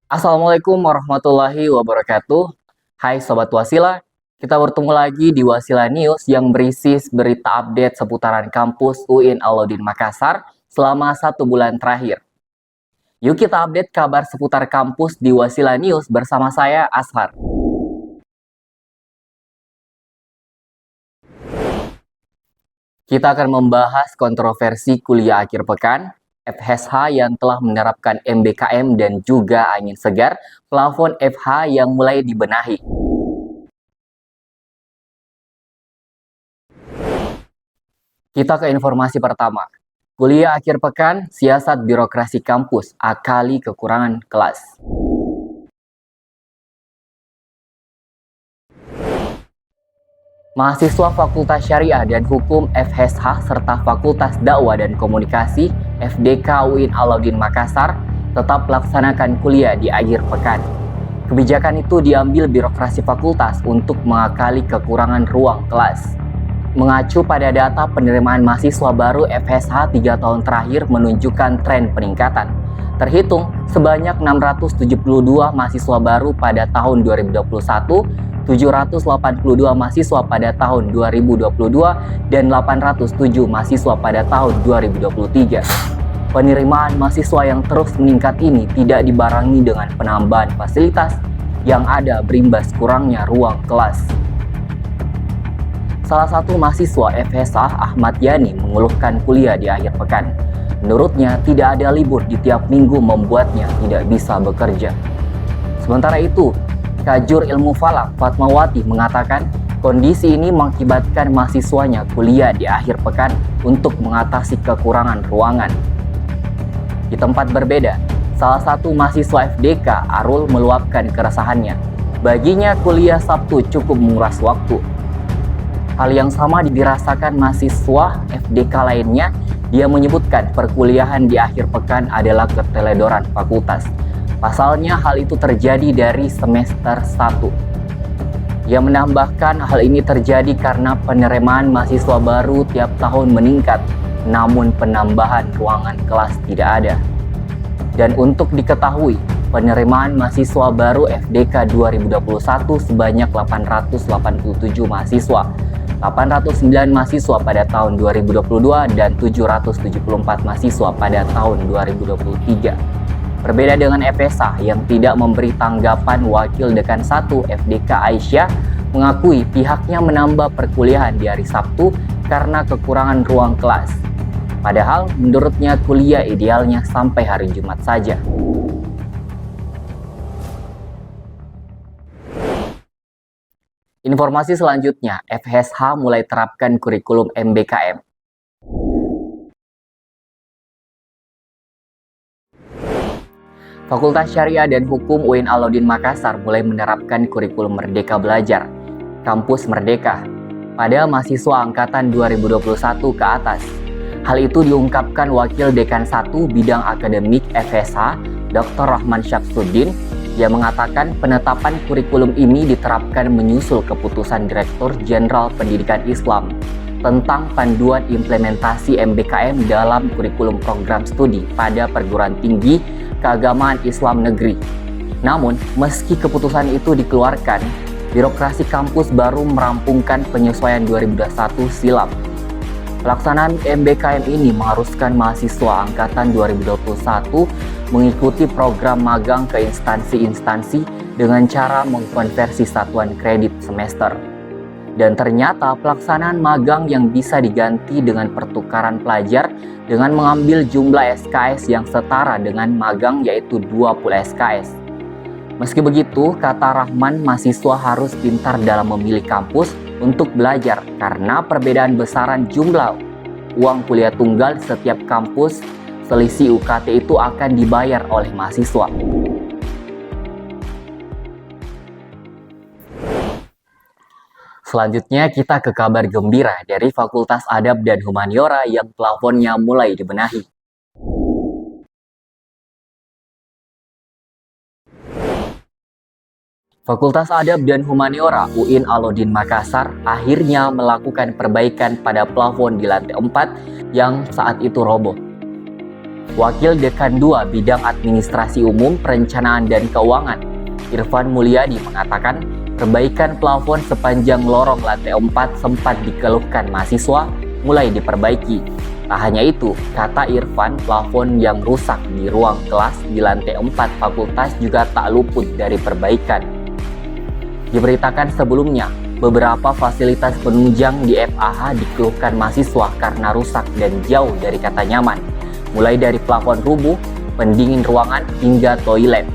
Assalamualaikum warahmatullahi wabarakatuh. Hai Sobat Wasila, kita bertemu lagi di Wasila News yang berisi berita update seputaran kampus UIN Alauddin Makassar selama 1 bulan terakhir. Yuk kita update kabar seputar kampus di Wasila News bersama saya, Ashar. Kita akan membahas kontroversi kuliah akhir pekan, FSH yang telah menerapkan MBKM dan juga angin segar, plafon FH yang mulai dibenahi. Kita ke informasi pertama. Kuliah akhir pekan, siasat birokrasi kampus, akali kekurangan kelas. Mahasiswa Fakultas Syariah dan Hukum FSH serta Fakultas Dakwah dan Komunikasi FDK UIN Alauddin Makassar tetap melaksanakan kuliah di akhir pekan. Kebijakan itu diambil birokrasi fakultas untuk mengakali kekurangan ruang kelas. Mengacu pada data penerimaan mahasiswa baru FSH 3 tahun terakhir menunjukkan tren peningkatan. Terhitung sebanyak 672 mahasiswa baru pada tahun 2021, 782 mahasiswa pada tahun 2022, dan 807 mahasiswa pada tahun 2023. Penerimaan mahasiswa yang terus meningkat ini tidak dibarengi dengan penambahan fasilitas yang ada berimbas kurangnya ruang kelas. Salah satu mahasiswa FSH Ahmad Yani mengeluhkan kuliah di akhir pekan. Menurutnya, tidak ada libur di tiap minggu membuatnya tidak bisa bekerja. Sementara itu, Kajur Ilmu Falak Fatmawati mengatakan kondisi ini mengakibatkan mahasiswanya kuliah di akhir pekan untuk mengatasi kekurangan ruangan. Di tempat berbeda, salah satu mahasiswa FDK Arul meluapkan keresahannya. Baginya kuliah Sabtu cukup menguras waktu. Hal yang sama dirasakan mahasiswa FDK lainnya. Dia menyebutkan perkuliahan di akhir pekan adalah keteledoran fakultas. Pasalnya hal itu terjadi dari semester 1. Ia menambahkan hal ini terjadi karena penerimaan mahasiswa baru tiap tahun meningkat, namun penambahan ruangan kelas tidak ada. Dan untuk diketahui, penerimaan mahasiswa baru FDK 2021 sebanyak 887 mahasiswa, 809 mahasiswa pada tahun 2022 dan 774 mahasiswa pada tahun 2023. Berbeda dengan FSH yang tidak memberi tanggapan, Wakil Dekan 1 FDK Aisyah mengakui pihaknya menambah perkuliahan di hari Sabtu karena kekurangan ruang kelas. Padahal menurutnya kuliah idealnya sampai hari Jumat saja. Informasi selanjutnya, FSH mulai terapkan kurikulum MBKM. Fakultas Syariah dan Hukum UIN Alauddin Makassar mulai menerapkan kurikulum Merdeka Belajar, Kampus Merdeka, pada mahasiswa angkatan 2021 ke atas. Hal itu diungkapkan Wakil Dekan 1 Bidang Akademik FSH, Dr. Rahman Syamsuddin, yang mengatakan penetapan kurikulum ini diterapkan menyusul keputusan Direktur Jenderal Pendidikan Islam tentang panduan implementasi MBKM dalam kurikulum program studi pada perguruan tinggi keagamaan Islam negeri. Namun, meski keputusan itu dikeluarkan, birokrasi kampus baru merampungkan penyesuaian 2021 silam. Pelaksanaan MBKM ini mengharuskan mahasiswa angkatan 2021 mengikuti program magang ke instansi-instansi dengan cara mengkonversi satuan kredit semester. Dan ternyata pelaksanaan magang yang bisa diganti dengan pertukaran pelajar dengan mengambil jumlah SKS yang setara dengan magang, yaitu 20 SKS. Meski begitu, kata Rahman, mahasiswa harus pintar dalam memilih kampus untuk belajar karena perbedaan besaran jumlah uang kuliah tunggal setiap kampus, selisih UKT itu akan dibayar oleh mahasiswa. Selanjutnya kita ke kabar gembira dari Fakultas Adab dan Humaniora yang plafonnya mulai dibenahi. Fakultas Adab dan Humaniora UIN Alauddin Makassar akhirnya melakukan perbaikan pada plafon di lantai 4 yang saat itu roboh. Wakil Dekan 2 Bidang Administrasi Umum, Perencanaan dan Keuangan, Irfan Mulyadi mengatakan perbaikan plafon sepanjang lorong lantai 4 sempat dikeluhkan mahasiswa mulai diperbaiki. Tak hanya itu, kata Irfan, plafon yang rusak di ruang kelas di lantai 4 fakultas juga tak luput dari perbaikan. Diberitakan sebelumnya, beberapa fasilitas penunjang di FAH dikeluhkan mahasiswa karena rusak dan jauh dari kata nyaman, mulai dari plafon rubuh, pendingin ruangan, hingga toilet.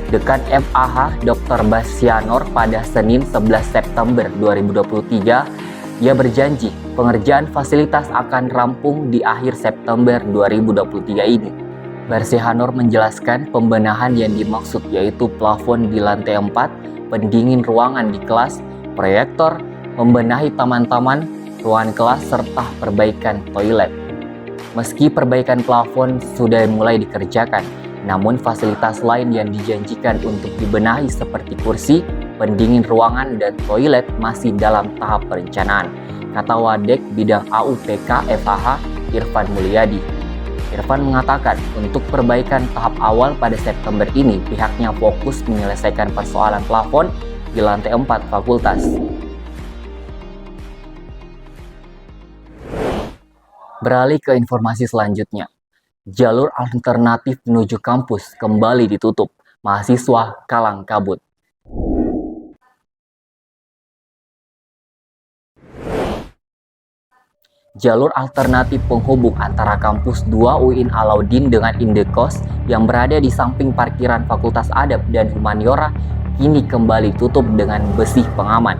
Dekan FAH Dr. Basyanor pada Senin 11 September 2023, ia berjanji pengerjaan fasilitas akan rampung di akhir September 2023 ini. Basyanor menjelaskan pembenahan yang dimaksud yaitu plafon di lantai 4, pendingin ruangan di kelas, proyektor, membenahi taman-taman, ruangan kelas, serta perbaikan toilet. Meski perbaikan plafon sudah mulai dikerjakan, namun fasilitas lain yang dijanjikan untuk dibenahi seperti kursi, pendingin ruangan, dan toilet masih dalam tahap perencanaan, kata Wadek Bidang AUPK FAH Irfan Mulyadi. Irfan mengatakan untuk perbaikan tahap awal pada September ini pihaknya fokus menyelesaikan persoalan plafon di lantai 4 fakultas. Beralih ke informasi selanjutnya. Jalur alternatif menuju kampus kembali ditutup, mahasiswa kalang kabut. Jalur alternatif penghubung antara kampus 2 UIN Alauddin dengan Indekos yang berada di samping parkiran Fakultas Adab dan Humaniora kini kembali tutup dengan besi pengaman.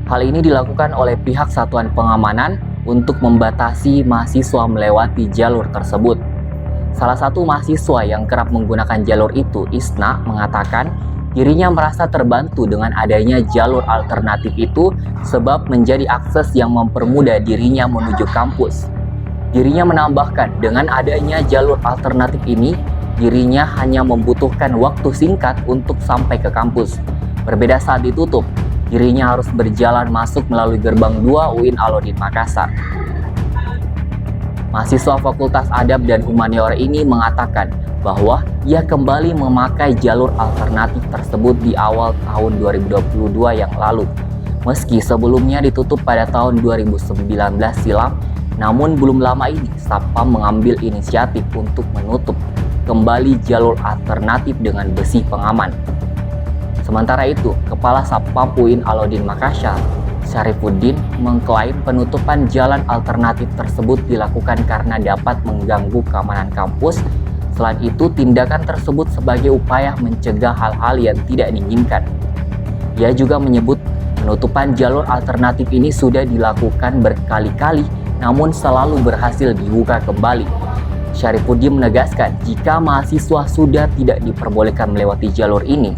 Hal ini dilakukan oleh pihak Satuan Pengamanan untuk membatasi mahasiswa melewati jalur tersebut. Salah satu mahasiswa yang kerap menggunakan jalur itu, Isna, mengatakan dirinya merasa terbantu dengan adanya jalur alternatif itu sebab menjadi akses yang mempermudah dirinya menuju kampus. Dirinya menambahkan dengan adanya jalur alternatif ini, dirinya hanya membutuhkan waktu singkat untuk sampai ke kampus. Berbeda saat ditutup, dirinya harus berjalan masuk melalui gerbang 2 UIN Alauddin Makassar. Mahasiswa Fakultas Adab dan Humaniora ini mengatakan bahwa ia kembali memakai jalur alternatif tersebut di awal tahun 2022 yang lalu. Meski sebelumnya ditutup pada tahun 2019 silam, namun belum lama ini Satpam mengambil inisiatif untuk menutup kembali jalur alternatif dengan besi pengaman. Sementara itu, Kepala Satpam UIN Alauddin Makassar, Syarifuddin, mengklaim penutupan jalan alternatif tersebut dilakukan karena dapat mengganggu keamanan kampus. Selain itu, tindakan tersebut sebagai upaya mencegah hal-hal yang tidak diinginkan. Ia juga menyebut penutupan jalur alternatif ini sudah dilakukan berkali-kali, namun selalu berhasil dibuka kembali. Syarifuddin menegaskan jika mahasiswa sudah tidak diperbolehkan melewati jalur ini,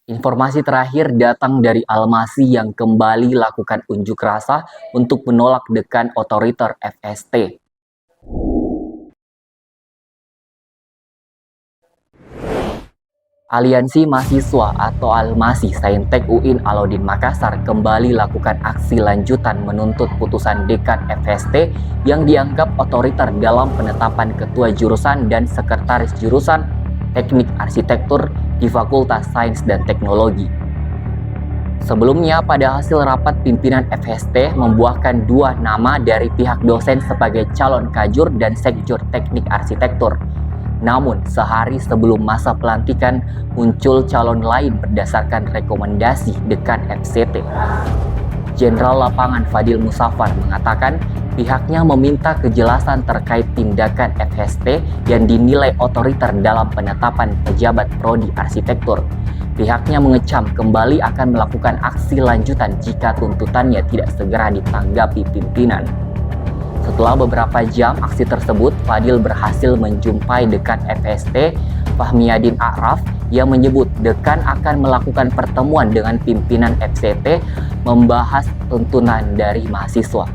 informasi terakhir datang dari Almasih yang kembali lakukan unjuk rasa untuk menolak dekan otoriter FST. Aliansi Mahasiswa atau Almasih Saintek UIN Alauddin Makassar kembali lakukan aksi lanjutan menuntut putusan dekan FST yang dianggap otoriter dalam penetapan ketua jurusan dan sekretaris jurusan Teknik Arsitektur di Fakultas Sains dan Teknologi. Sebelumnya, pada hasil rapat pimpinan FST membuahkan 2 nama dari pihak dosen sebagai calon kajur dan sekjur Teknik Arsitektur. Namun, sehari sebelum masa pelantikan muncul calon lain berdasarkan rekomendasi dekan FCT. Jenderal Lapangan Fadil Musafar mengatakan pihaknya meminta kejelasan terkait tindakan FST yang dinilai otoriter dalam penetapan pejabat prodi arsitektur. Pihaknya mengecam kembali akan melakukan aksi lanjutan jika tuntutannya tidak segera ditanggapi pimpinan. Setelah beberapa jam aksi tersebut, Fadil berhasil menjumpai dekan FST, Fahmiadin A'raf, yang menyebut dekan akan melakukan pertemuan dengan pimpinan FCT membahas tuntutan dari mahasiswa.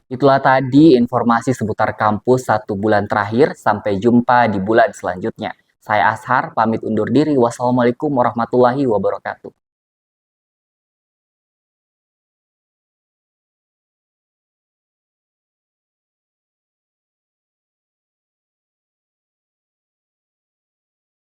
Itulah tadi informasi seputar kampus 1 bulan terakhir. Sampai jumpa di bulan selanjutnya. Saya Ashar, pamit undur diri. Wassalamualaikum warahmatullahi wabarakatuh.